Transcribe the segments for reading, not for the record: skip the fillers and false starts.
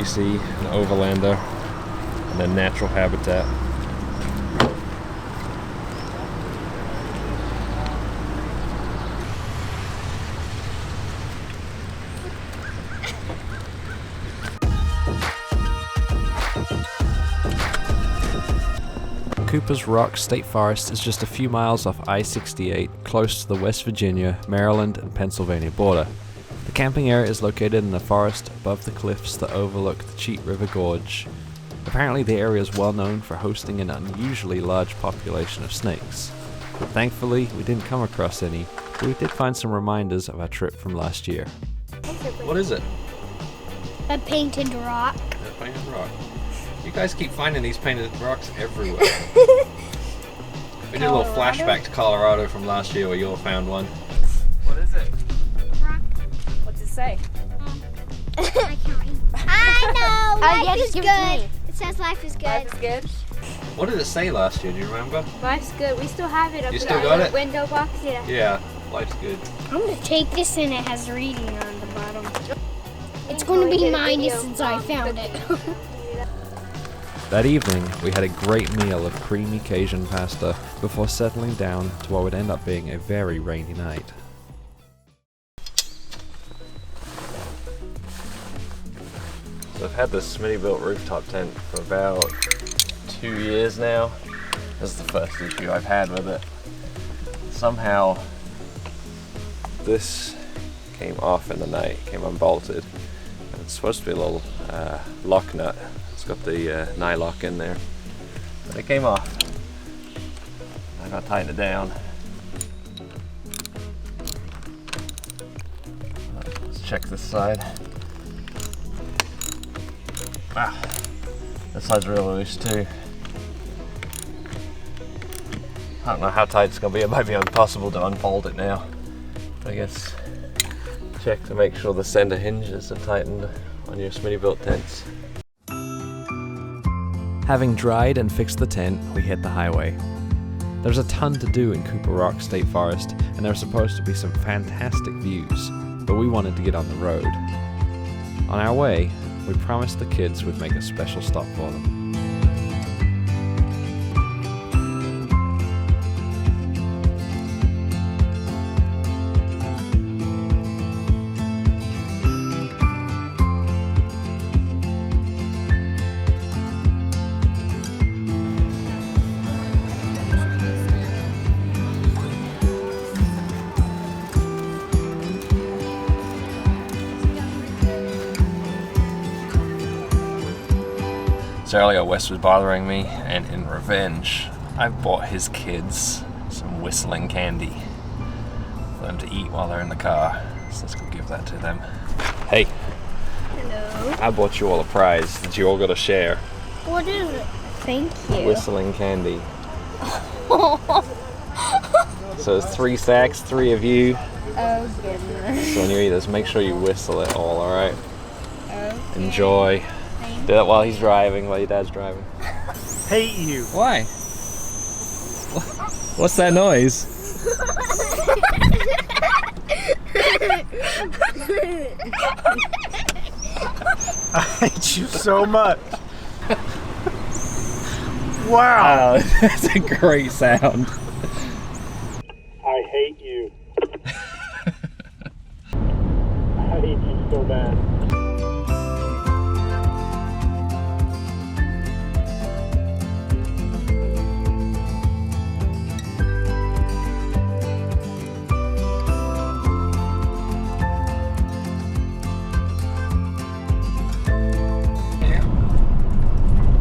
you see an overlander and a natural habitat. Cooper's Rock State Forest is just a few miles off I-68, close to the West Virginia, Maryland, and Pennsylvania border. The camping area is located in the forest above the cliffs that overlook the Cheat River Gorge. Apparently the area is well known for hosting an unusually large population of snakes. Thankfully, we didn't come across any, but we did find some reminders of our trip from last year. What is it? A painted rock. A painted rock. You guys keep finding these painted rocks everywhere. We did a little flashback to Colorado from last year where you all found one. What is it? Rock. What's it say? I can't read. I know! Life is good. It says life is good. Life is good. What did it say last year? Do you remember? Life's good. We still have it up You in still the got it? window box. Yeah. Yeah, life's good. I'm going to take this and it has reading on the bottom. It's going to be mine since I found it. That evening, we had a great meal of creamy Cajun pasta before settling down to what would end up being a very rainy night. So I've had this Smitty-built rooftop tent for about 2 years now. This is the first issue I've had with it. Somehow, this came off in the night, came unbolted. And it's supposed to be a little lock nut. It's got the nylock in there, but it came off. I gotta tighten it down. Let's check this side. Ah, this side's really loose too. I don't know how tight it's gonna be. It might be impossible to unfold it now. But I guess check to make sure the center hinges are tightened on your Smitty-built tents. Having dried and fixed the tent, we hit the highway. There's a ton to do in Cooper Rock State Forest, and there's supposed to be some fantastic views, but we wanted to get on the road. On our way, we promised the kids we'd make a special stop for them. Earlier, Wes was bothering me, and in revenge, I bought his kids some whistling candy for them to eat while they're in the car. So let's go give that to them. Hey. Hello. I bought you all a prize that you all got to share. What is it? Thank you. Whistling candy. So it's 3 sacks, 3 of you. Oh goodness. So when you eat this, make sure you whistle it all, alright? Okay. Enjoy. Do that while he's driving, while your dad's driving. Hate you. Why? What's that noise? I hate you so much. Wow. That's a great sound. I hate you. I hate you so bad.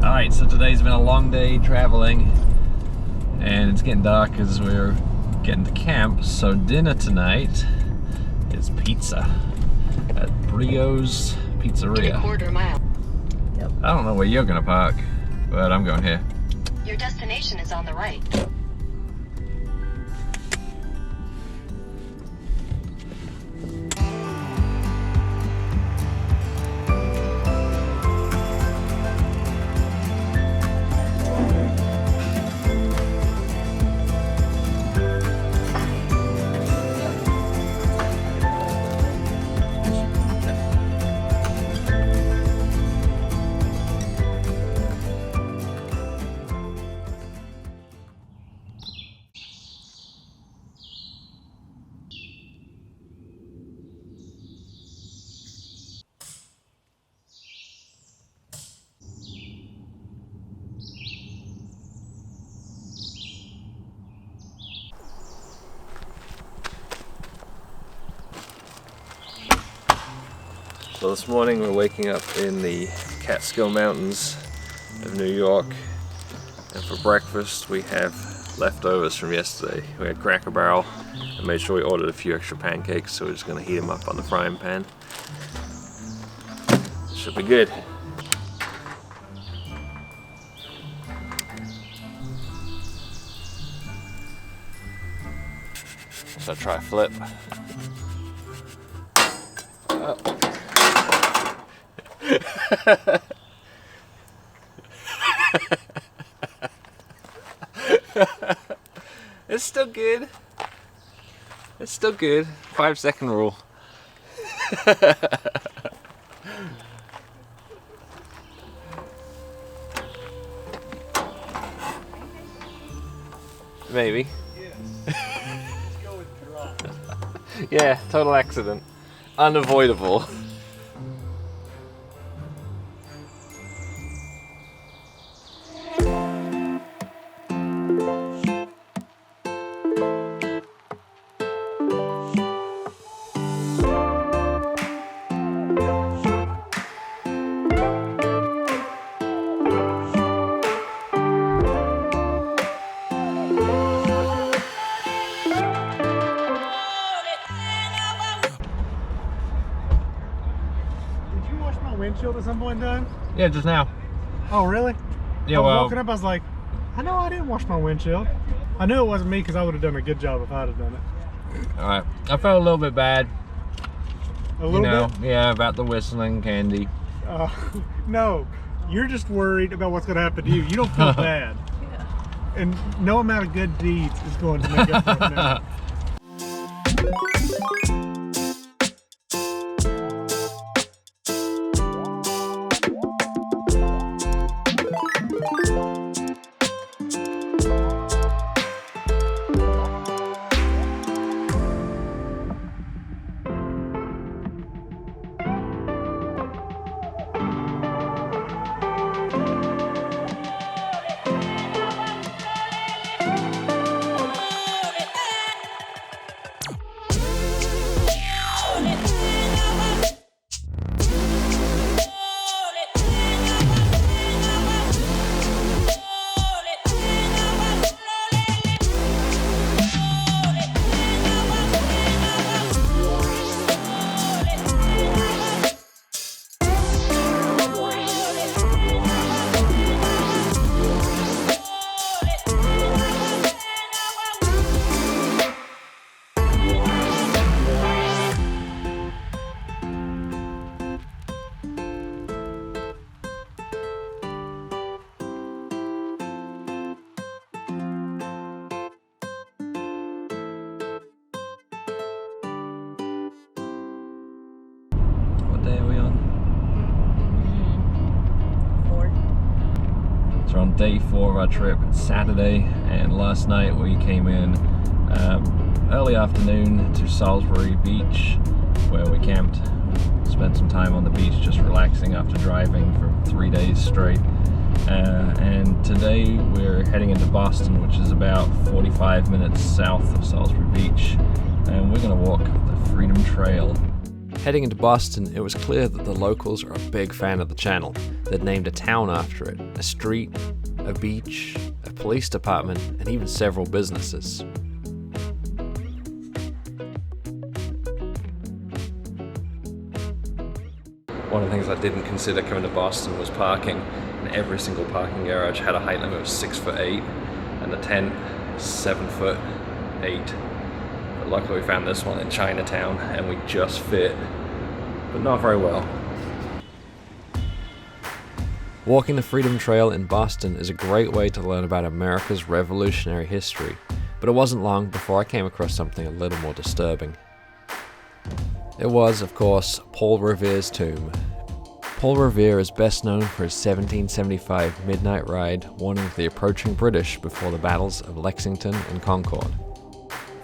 Alright, so today's been a long day traveling, and it's getting dark as we're getting to camp, so dinner tonight is pizza at Brio's Pizzeria. Quarter mile. I don't know where you're gonna park, but I'm going here. Your destination is on the right. So this morning we're waking up in the Catskill Mountains of New York, and for breakfast we have leftovers from yesterday. We had Cracker Barrel and made sure we ordered a few extra pancakes, so we're just going to heat them up on the frying pan. Should be good. Should I try a flip? Oh. It's still good. It's still good. 5-second rule. Maybe. Yeah, total accident. Unavoidable. Windshield at some point in time? Yeah, just now. Oh, really? Yeah, I was well, walking up, I was like, I know I didn't wash my windshield. I knew it wasn't me because I would have done a good job if I'd have done it. alright. I felt a little bit bad. A little bit? Yeah, about the whistling candy. No, you're just worried about what's going to happen to you. You don't feel bad. And no amount of good deeds is going to make up for it now. What day are we on? 4. So we're on day 4 of our trip. It's Saturday, and last night we came in early afternoon to Salisbury Beach, where we camped. Spent some time on the beach just relaxing after driving for 3 days straight. And today we're heading into Boston, which is about 45 minutes south of Salisbury Beach, and we're going to walk the Freedom Trail. Heading into Boston, it was clear that the locals are a big fan of the channel. They'd named a town after it, a street, a beach, a police department, and even several businesses. One of the things I didn't consider coming to Boston was parking, and every single parking garage had a height limit of 6'8", and the tent 7'8". But luckily we found this one in Chinatown, and we just fit, but not very well. Walking the Freedom Trail in Boston is a great way to learn about America's revolutionary history, but it wasn't long before I came across something a little more disturbing. It was, of course, Paul Revere's tomb. Paul Revere is best known for his 1775 midnight ride warning of the approaching British before the battles of Lexington and Concord.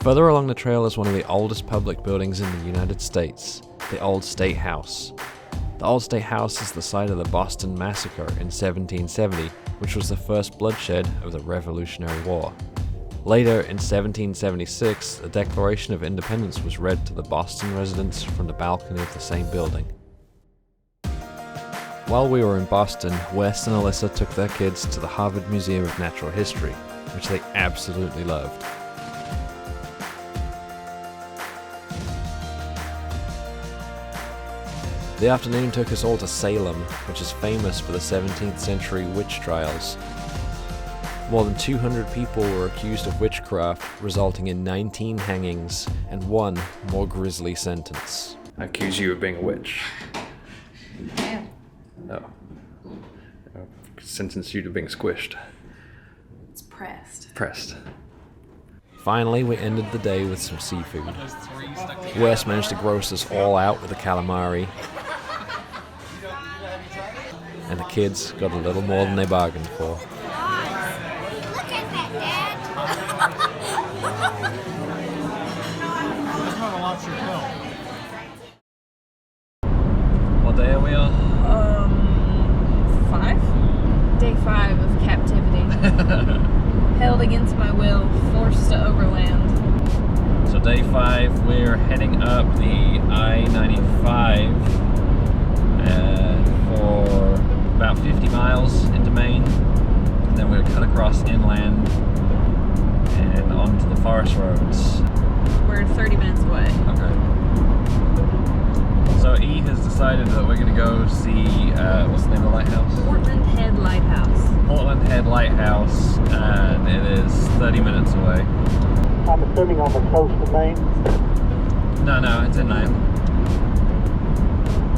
Further along the trail is one of the oldest public buildings in the United States, the Old State House. The Old State House is the site of the Boston Massacre in 1770, which was the first bloodshed of the Revolutionary War. Later, in 1776, the Declaration of Independence was read to the Boston residents from the balcony of the same building. While we were in Boston, Wes and Alyssa took their kids to the Harvard Museum of Natural History, which they absolutely loved. The afternoon took us all to Salem, which is famous for the 17th century witch trials. More than 200 people were accused of witchcraft, resulting in 19 hangings and one more grisly sentence. I accuse you of being a witch. Yeah. Oh. Sentence you to being squished. It's pressed. Pressed. Finally, we ended the day with some seafood. Wes managed to gross us all out with a calamari. And the kids got a little more than they bargained for. Look at that, Dad. That's not a lobster tail. What day are we on? 5? Day 5 of captivity. Held against my will, forced to overland. So day 5, we're heading up the I-95 for about 50 miles into Maine. Then we'll cut across inland and onto the forest roads. We're 30 minutes away. Okay. So E has decided that we're going to go see, what's the name of the lighthouse? Portland Head Lighthouse. Portland Head Lighthouse, and it is 30 minutes away. I'm assuming on the coast of Maine. No, it's inland.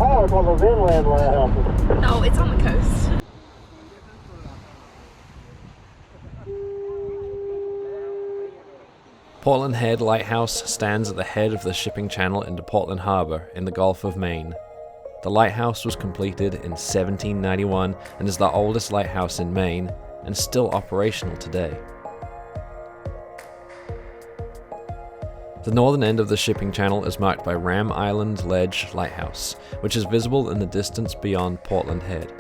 Oh, it's one of those inland lighthouses. No, it's on the coast. Portland Head Lighthouse stands at the head of the shipping channel into Portland Harbor in the Gulf of Maine. The lighthouse was completed in 1791 and is the oldest lighthouse in Maine and still operational today. The northern end of the shipping channel is marked by Ram Island Ledge Lighthouse, which is visible in the distance beyond Portland Head.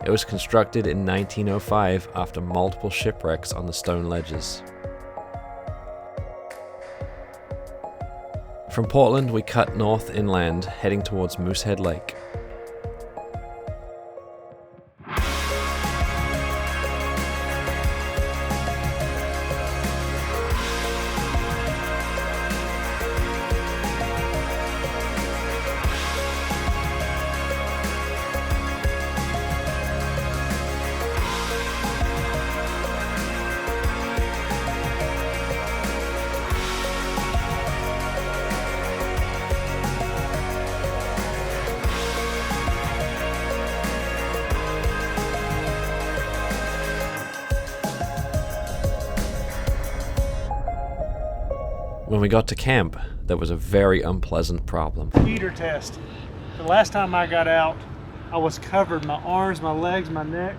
It was constructed in 1905 after multiple shipwrecks on the stone ledges. From Portland, we cut north inland, heading towards Moosehead Lake. When we got to camp, there was a very unpleasant problem. Heater test. The last time I got out, I was covered, my arms, my legs, my neck.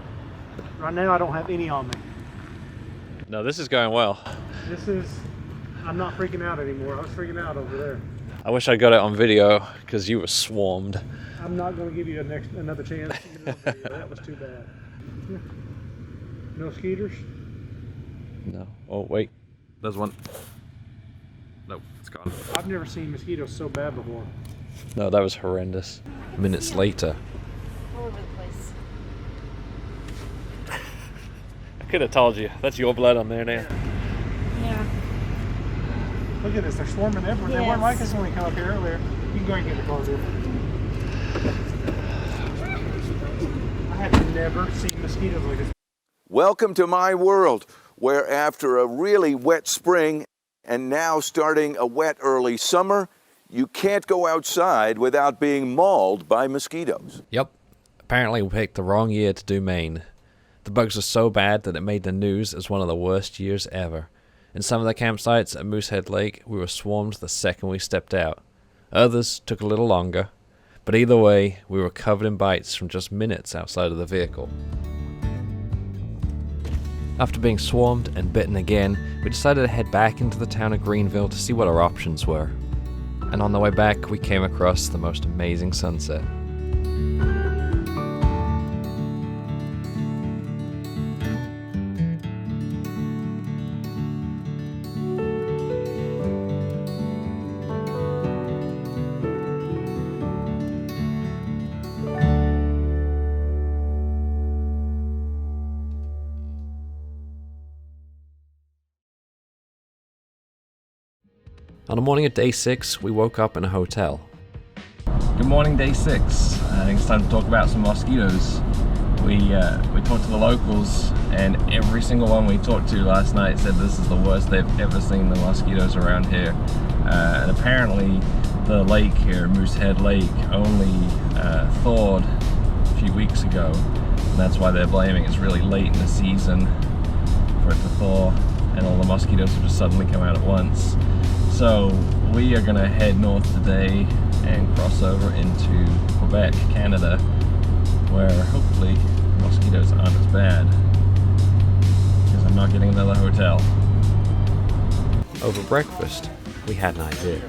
Right now I don't have any on me. No, this is going well. I'm not freaking out anymore. I was freaking out over there. I wish I got it on video, because you were swarmed. I'm not going to give you another chance. That was too bad. No skeeters? No. Oh, wait. There's one. Nope, it's gone. I've never seen mosquitoes so bad before. No, that was horrendous. Minutes later. All over the place. I could have told you. That's your blood on there now. Yeah. Look at this, they're swarming everywhere. They weren't like this when we come up here earlier. You can go ahead and get the car, dude. I have never seen mosquitoes like this. Welcome to my world, where after a really wet spring and now starting a wet early summer, you can't go outside without being mauled by mosquitoes. Yep. Apparently we picked the wrong year to do Maine. The bugs were so bad that it made the news as one of the worst years ever. In some of the campsites at Moosehead Lake, we were swarmed the second we stepped out. Others took a little longer, but either way, we were covered in bites from just minutes outside of the vehicle. After being swarmed and bitten again, we decided to head back into the town of Greenville to see what our options were. And on the way back, we came across the most amazing sunset. On the morning of day 6, we woke up in a hotel. Good morning, day 6. I think it's time to talk about some mosquitoes. We talked to the locals, and every single one we talked to last night said this is the worst they've ever seen the mosquitoes around here. And apparently the lake here, Moosehead Lake, only thawed a few weeks ago, and that's why they're blaming it's really late in the season for it to thaw, and all the mosquitoes have just suddenly come out at once. So we are going to head north today and cross over into Quebec, Canada, where hopefully mosquitoes aren't as bad, because I'm not getting another hotel. Over breakfast, we had an idea.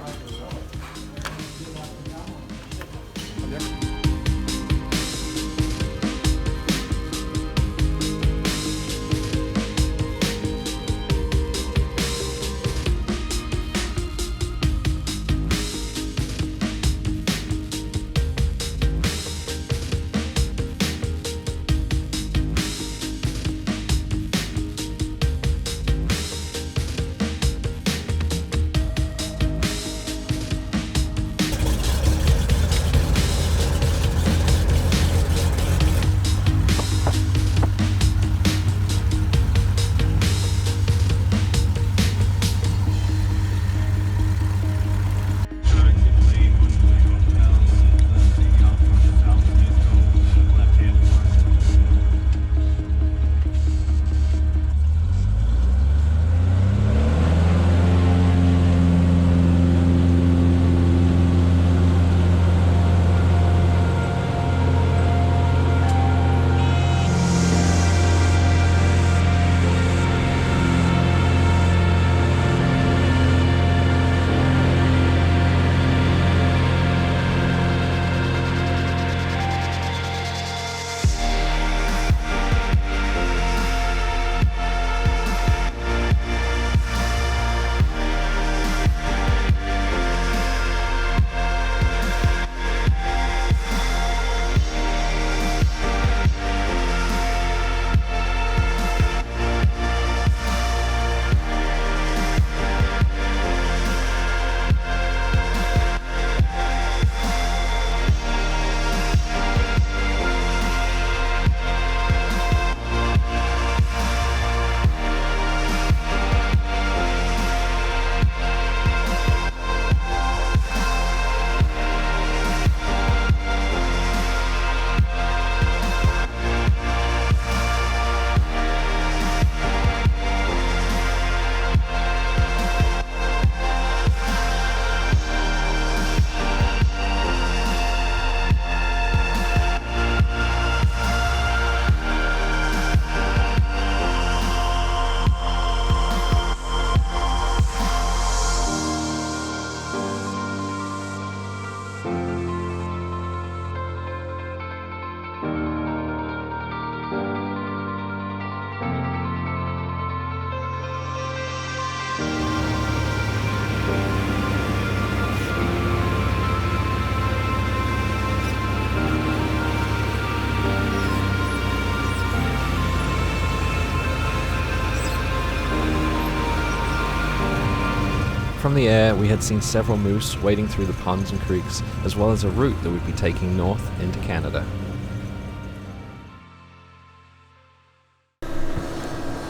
From the air, we had seen several moose wading through the ponds and creeks, as well as a route that would be taking north into Canada.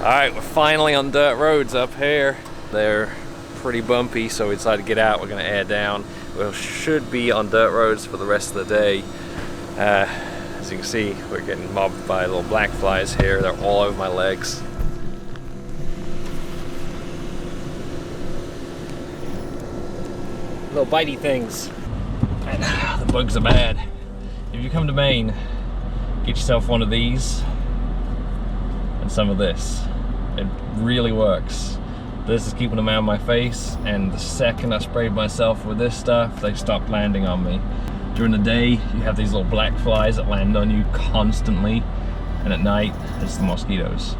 Alright, we're finally on dirt roads up here. They're pretty bumpy, so we decided to get out. We're going to air down. We should be on dirt roads for the rest of the day. As you can see, we're getting mobbed by little black flies here. They're all over my legs. Little bitey things. And the bugs are bad. If you come to Maine, get yourself one of these and some of this. It really works. This is keeping them out of my face, and the second I sprayed myself with this stuff, they stopped landing on me. During the day, you have these little black flies that land on you constantly, and at night, it's the mosquitoes.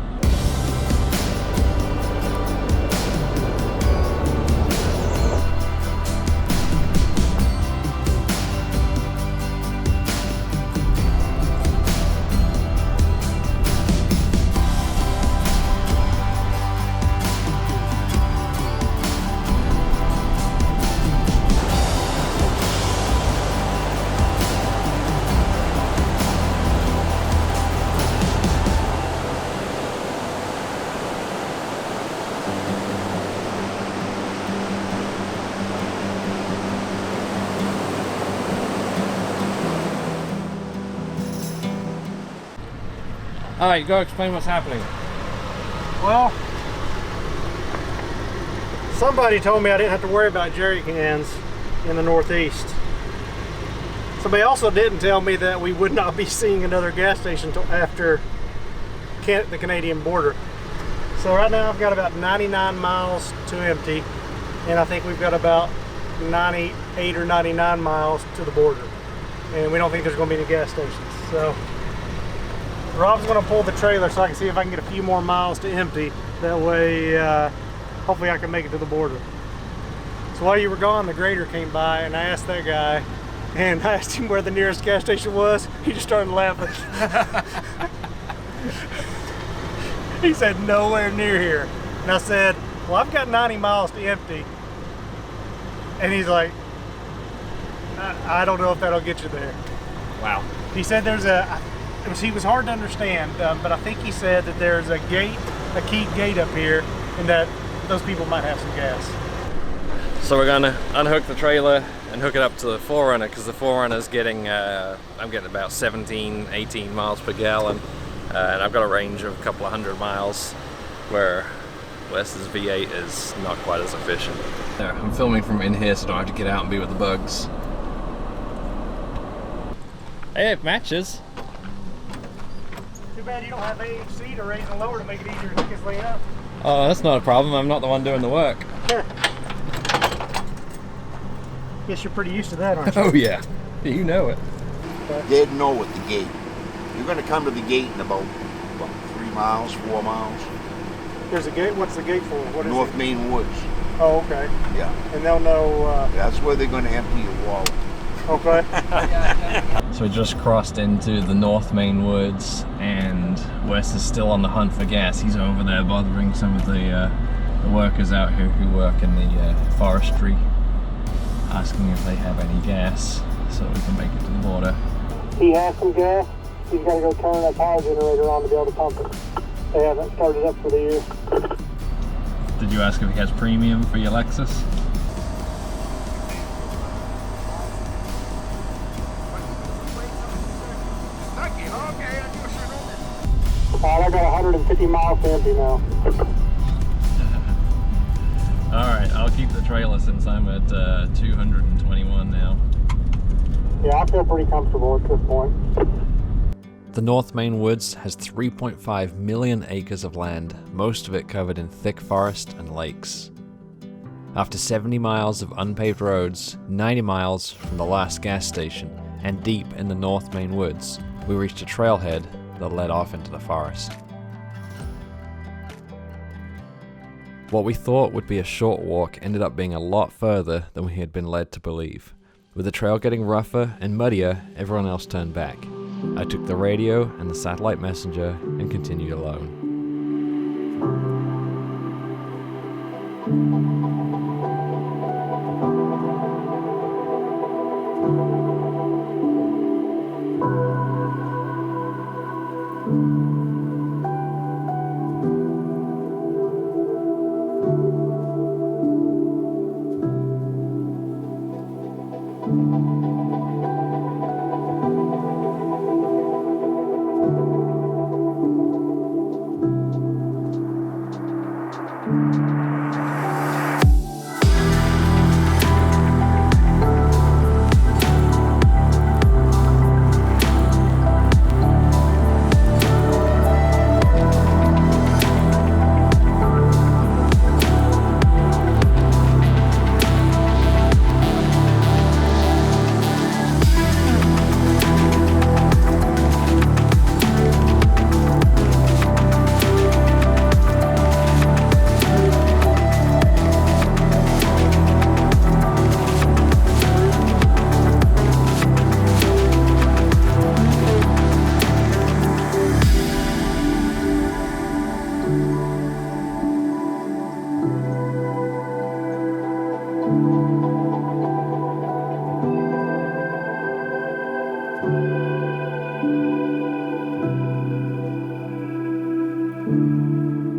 Alright, go explain what's happening. Well, somebody told me I didn't have to worry about jerry cans in the Northeast. Somebody also didn't tell me that we would not be seeing another gas station until after the Canadian border. So right now I've got about 99 miles to empty, and I think we've got about 98 or 99 miles to the border. And we don't think there's going to be any gas stations. So Rob's going to pull the trailer so I can see if I can get a few more miles to empty. That way, hopefully I can make it to the border. So while you were gone, the grader came by, and I asked that guy, and I asked him where the nearest gas station was. He just started laughing. He said, nowhere near here. And I said, well, I've got 90 miles to empty. And he's like, I don't know if that'll get you there. Wow. He said he was hard to understand, but I think he said that there's a gate, a key gate up here, and that those people might have some gas. So we're gonna unhook the trailer and hook it up to the 4Runner, because the 4Runner's getting, I'm getting about 17, 18 miles per gallon. And I've got a range of a couple of 100 miles, where Wes's V8 is not quite as efficient. I'm filming from in here so I don't have to get out and be with the bugs. Hey, it matches. Too bad you don't have AHC to raise and lower to make it easier to hook this thing up. Oh, that's not a problem. I'm not the one doing the work. Guess you're pretty used to that, aren't you? Oh yeah, you know it. Dead no at the gate. You're going to come to the gate in about, what, 3 miles, 4 miles? There's a gate? What's the gate for? What is North it? Maine Woods. Oh, okay. Yeah. And they'll know... That's where they're going to empty your wallet. Okay. So we just crossed into the North Maine Woods, and Wes is still on the hunt for gas. He's over there bothering some of the workers out here who work in the forestry, asking if they have any gas so we can make it to the border. He has some gas. He's got to go turn that power generator on to be able to pump it. They haven't started up for the year. Did you ask if he has premium for your Lexus? I got 150 miles to empty now. Alright, I'll keep the trailer since I'm at 221 now. Yeah, I feel pretty comfortable at this point. The North Maine Woods has 3.5 million acres of land, most of it covered in thick forest and lakes. After 70 miles of unpaved roads, 90 miles from the last gas station, and deep in the North Maine Woods, we reached a trailhead that led off into the forest. What we thought would be a short walk ended up being a lot further than we had been led to believe. With the trail getting rougher and muddier, everyone else turned back. I took the radio and the satellite messenger and continued alone.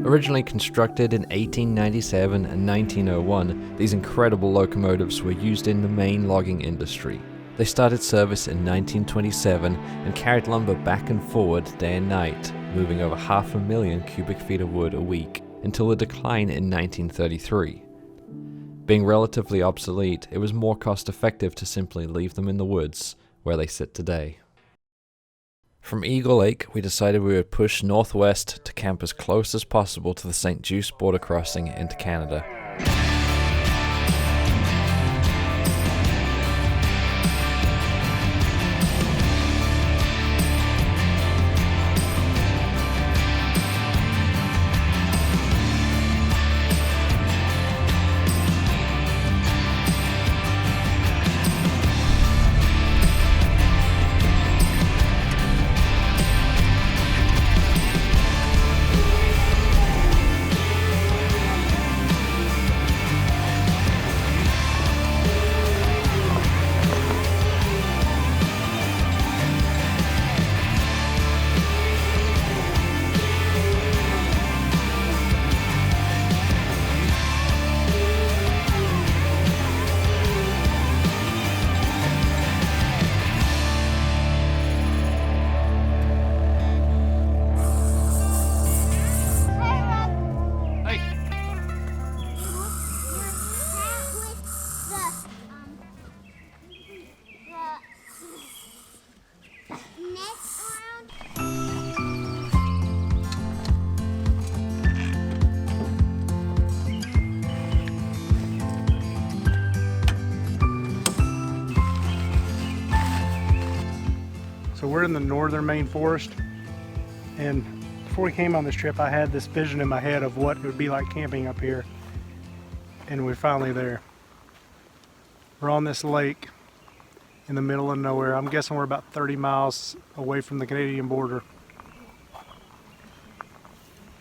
Originally constructed in 1897 and 1901, these incredible locomotives were used in the Maine logging industry. They started service in 1927 and carried lumber back and forward day and night, moving over 500,000 cubic feet of wood a week until the decline in 1933. Being relatively obsolete, it was more cost-effective to simply leave them in the woods, where they sit today. From Eagle Lake, we decided we would push northwest to camp as close as possible to the St. Just border crossing into Canada. So we're in the northern Maine forest, and before we came on this trip I had this vision in my head of what it would be like camping up here, and we're finally there. We're on this lake in the middle of nowhere. I'm guessing we're about 30 miles away from the Canadian border.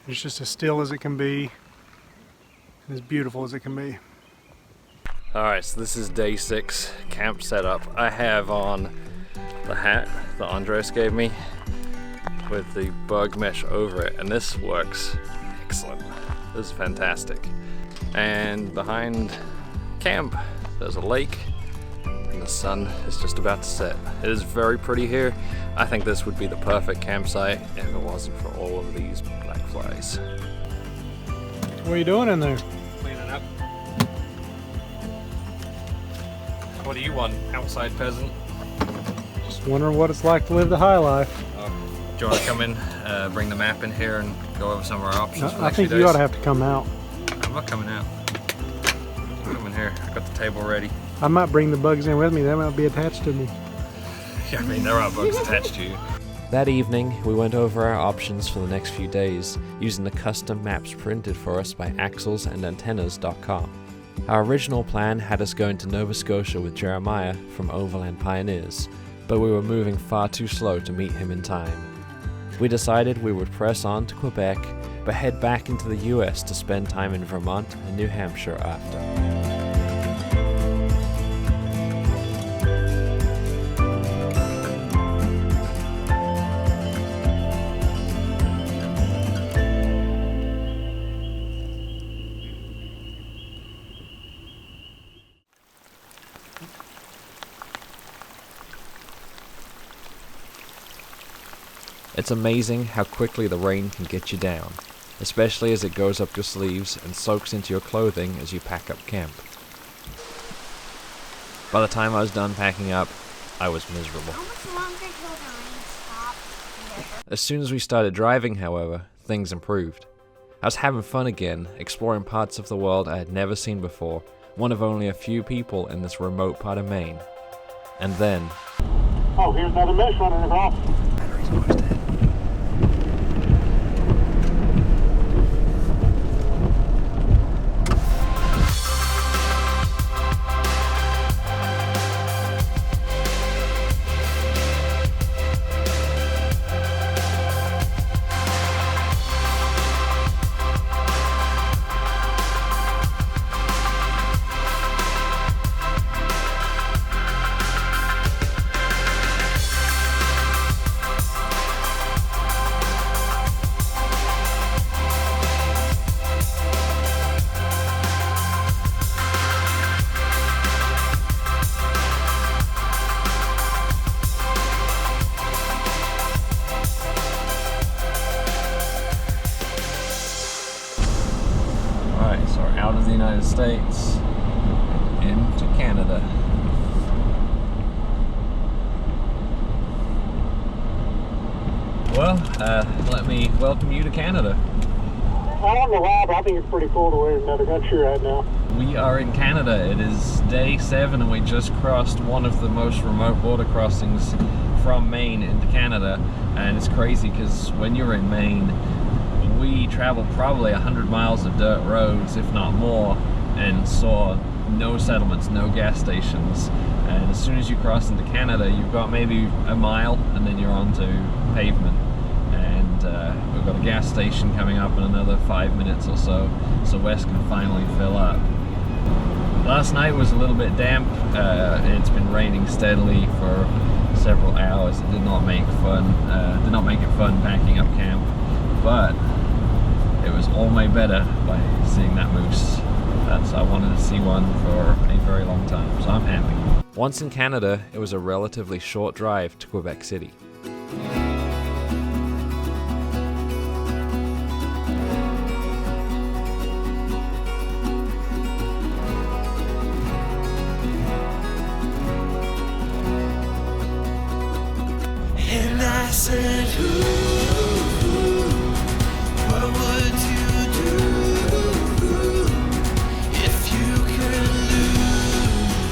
It's just as still as it can be and as beautiful as it can be. Alright, so this is day 6 camp setup. I have on the hat that Andres gave me with the bug mesh over it, and this works excellent. This is fantastic. And behind camp there's a lake and the sun is just about to set. It is very pretty here. I think this would be the perfect campsite if it wasn't for all of these black flies. What are you doing in there? Cleaning up. What do you want, outside peasant? Just wondering what it's like to live the high life. Do you want to come in, bring the map in here and go over some of our options for the I next few think days? you ought to have to come out. I'm not coming out. I'm coming here. I got the table ready. I might bring the bugs in with me. They might be attached to me. Yeah, I mean, there are bugs attached to you. That evening, we went over our options for the next few days using the custom maps printed for us by axlesandantennas.com. Our original plan had us going to Nova Scotia with Jeremiah from Overland Pioneers, but we were moving far too slow to meet him in time. We decided we would press on to Quebec, but head back into the US to spend time in Vermont and New Hampshire after. It's amazing how quickly the rain can get you down, especially as it goes up your sleeves and soaks into your clothing as you pack up camp. By the time I was done packing up, I was miserable. How much longer till the rain stops? As soon as we started driving, however, things improved. I was having fun again, exploring parts of the world I had never seen before, one of only a few people in this remote part of Maine. And then... Oh, here's another mesh running across. Battery's almost dead. United States into Canada. Well, let me welcome you to Canada. I don't know why, but I think it's pretty cool the way in another country right now. We are in Canada. It is day 7 and we just crossed one of the most remote border crossings from Maine into Canada. And it's crazy because when you're in Maine, we traveled probably 100 miles of dirt roads, if not more, and saw no settlements, no gas stations. And as soon as you cross into Canada, you've got maybe a mile and then you're onto pavement. And we've got a gas station coming up in another 5 minutes or so Wes can finally fill up. Last night was a little bit damp. It's been raining steadily for several hours. It did not make it fun packing up camp, but it was all made better by seeing that moose. I wanted to see one for a very long time, so I'm happy. Once in Canada, it was a relatively short drive to Quebec City. And I said, what would you do if you could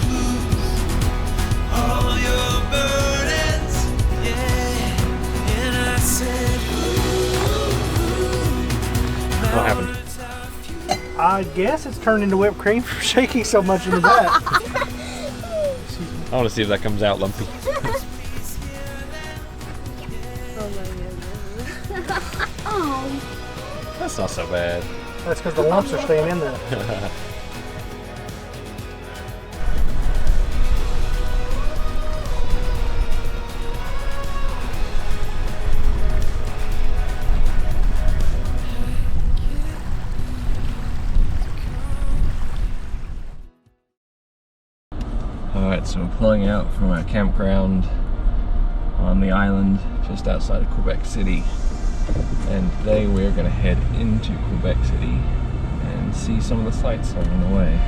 lose all your burdens? Yeah. And I said, What happened? I guess it's turned into whipped cream from shaking so much in the back. I want to see if that comes out lumpy. Oh. That's not so bad. That's because the lumps are staying in there. Alright, so we're pulling out from our campground on the island just outside of Quebec City. And today we're going to head into Quebec City and see some of the sights along the way.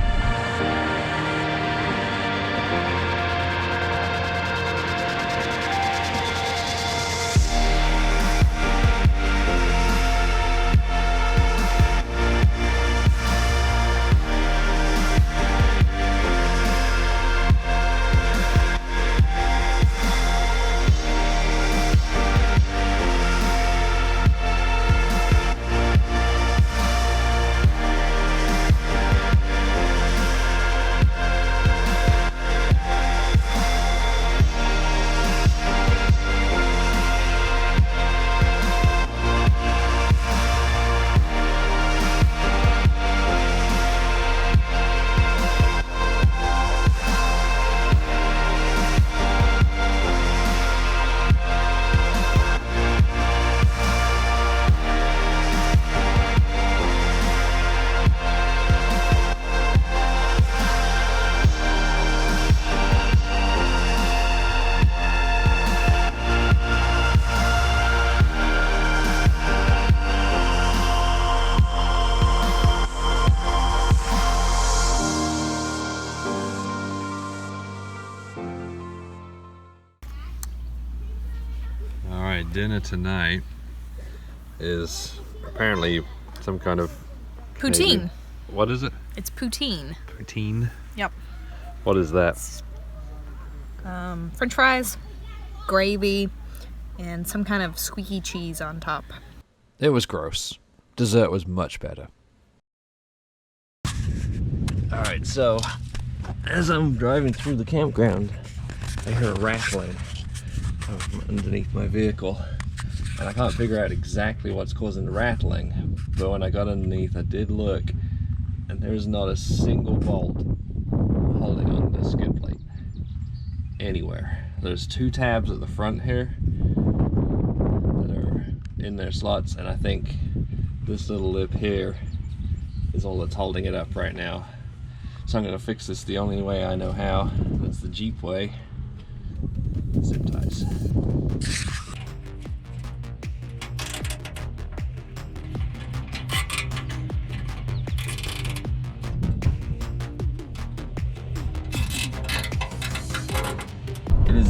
Alright, dinner tonight is apparently some kind of Poutine. Canadian. What is it? It's poutine. Poutine? Yep. What is that? French fries, gravy, and some kind of squeaky cheese on top. It was gross. Dessert was much better. Alright, so as I'm driving through the campground, I hear a rattling from underneath my vehicle. And I can't figure out exactly what's causing the rattling, but when I got underneath I did look, and there's not a single bolt holding on the skid plate anywhere. There's 2 tabs at the front here that are in their slots, and I think this little lip here is all that's holding it up right now. So I'm going to fix this the only way I know how. That's the Jeep way. Zip ties.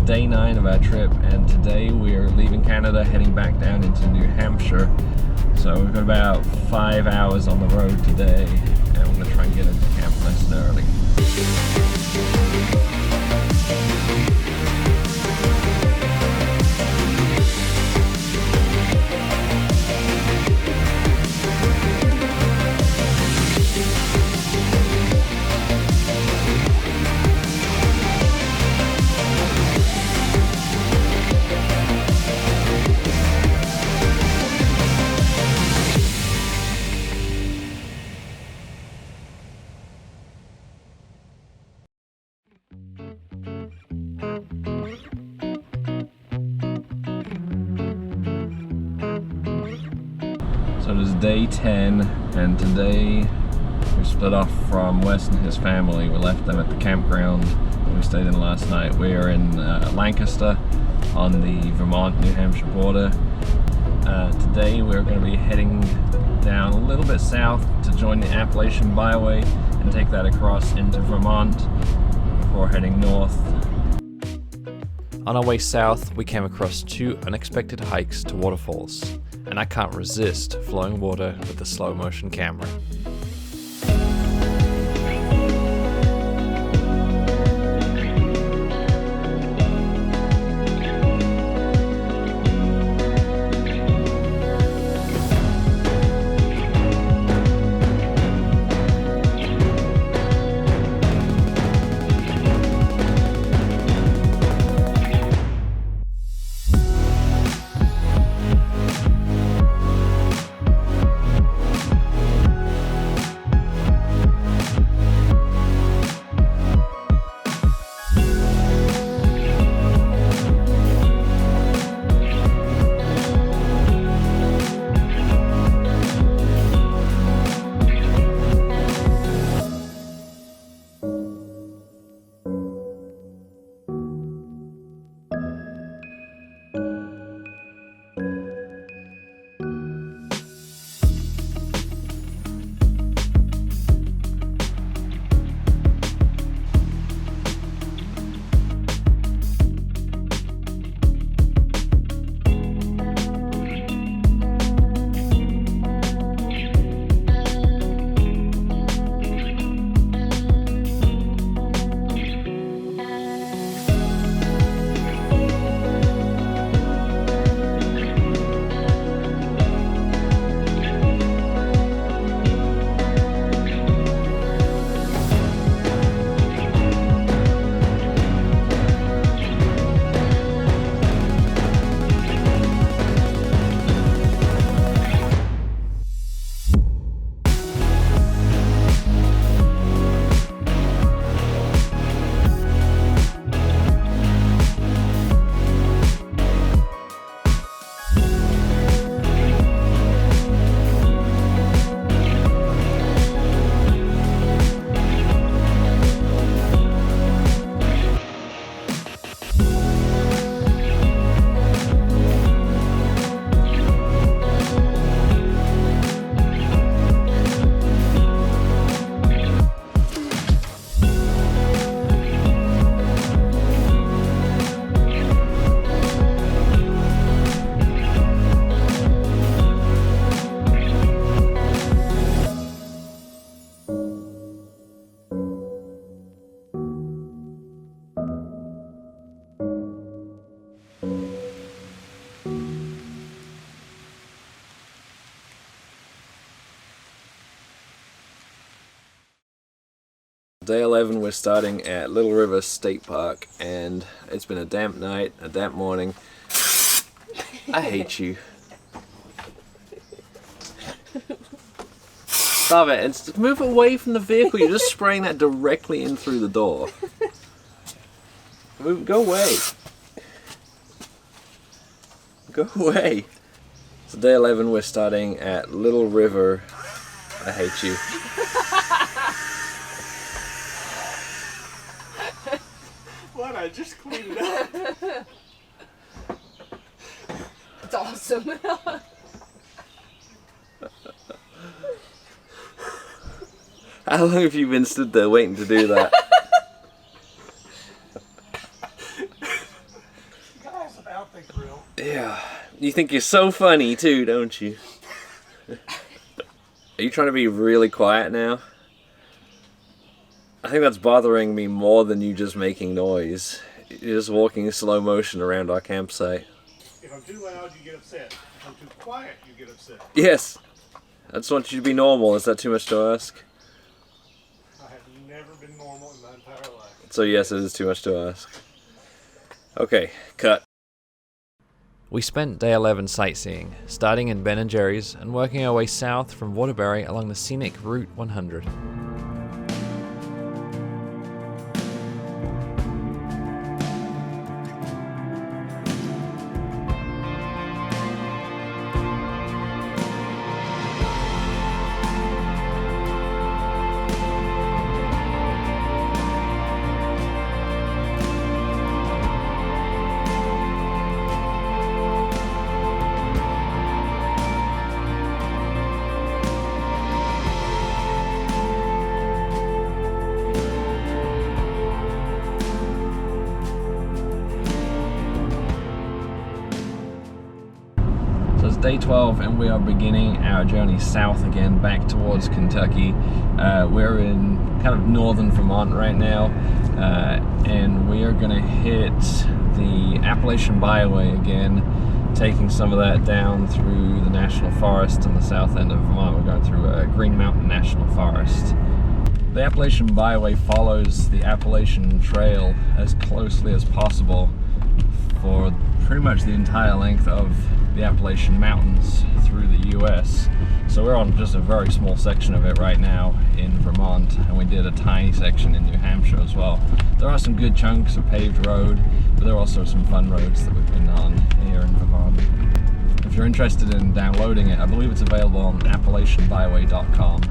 day 9 of our trip, and today we're leaving Canada, heading back down into New Hampshire. So we've got about 5 hours on the road today, and we're going to try and get into camp nice and early. So it is day 10, and today we split off from Wes and his family. We left them at the campground that we stayed in last night. We are in Lancaster on the Vermont-New Hampshire border. Today we're going to be heading down a little bit south to join the Appalachian Byway and take that across into Vermont before heading north. On our way south, we came across 2 unexpected hikes to waterfalls, and I can't resist flowing water with the slow motion camera. Day 11, we're starting at Little River State Park, and it's been a damp night, a damp morning. I hate you. Stop it, it's move away from the vehicle. You're just spraying that directly in through the door. Move, go away. Go away. So day 11, we're starting at Little River. I hate you. What? I just cleaned it up. It's awesome. How long have you been stood there waiting to do that? You think you're so funny too, don't you? Are you trying to be really quiet now? I think that's bothering me more than you just making noise. You're just walking in slow motion around our campsite. If I'm too loud, you get upset. If I'm too quiet, you get upset. Yes. I just want you to be normal. Is that too much to ask? I have never been normal in my entire life. So yes, it is too much to ask. Okay, cut. We spent day 11 sightseeing, starting in Ben & Jerry's and working our way south from Waterbury along the scenic Route 100. Day 12 and we are beginning our journey south again back towards Kentucky. We're in kind of northern Vermont right now, and we are going to hit the Appalachian Byway again, taking some of that down through the National Forest on the south end of Vermont. We're going through Green Mountain National Forest. The Appalachian Byway follows the Appalachian Trail as closely as possible for pretty much the entire length of the Appalachian Mountains through the US. So we're on just a very small section of it right now in Vermont, and we did a tiny section in New Hampshire as well. There are some good chunks of paved road, but there are also some fun roads that we've been on here in Vermont. If you're interested in downloading it, I believe it's available on AppalachianByway.com.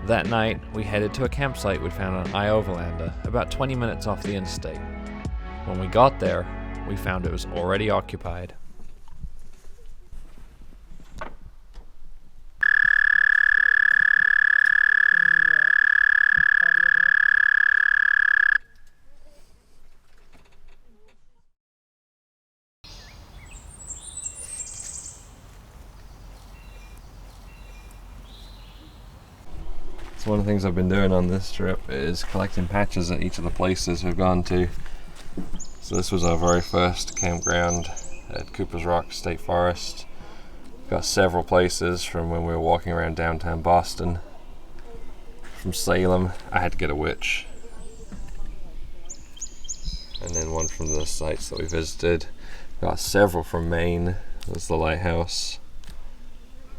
That night, we headed to a campsite we'd found on Overlander, about 20 minutes off the interstate. When we got there, we found it was already occupied. So one of the things I've been doing on this trip is collecting patches at each of the places we've gone to. So this was our very first campground at Cooper's Rock State Forest. Got several places from when we were walking around downtown Boston. From Salem, I had to get a witch. And then one from the sites that we visited. Got several from Maine. There's the lighthouse.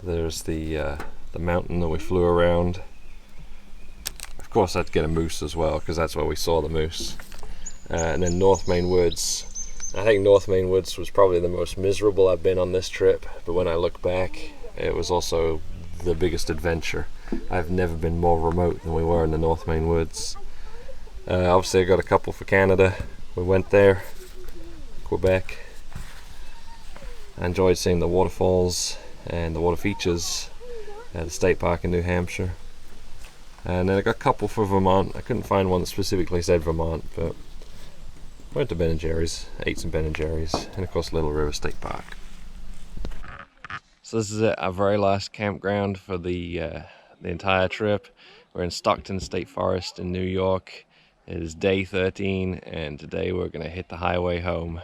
There's the mountain that we flew around. Of course, I had to get a moose as well, because that's where we saw the moose. And then North Maine Woods I think North Maine Woods was probably the most miserable I've been on this trip, but when I look back, it was also the biggest adventure. I've never been more remote than we were in the North Maine Woods. Obviously I got a couple for Canada. We went there, Quebec. I enjoyed seeing the waterfalls and the water features at the state park in New Hampshire. And then I got a couple for Vermont. I couldn't find one that specifically said Vermont, but went to Ben & Jerry's, ate some Ben & Jerry's, and of course Little River State Park. So this is it, our very last campground for the entire trip. We're in Stockton State Forest in New York. It is day 13, and today we're gonna hit the highway home.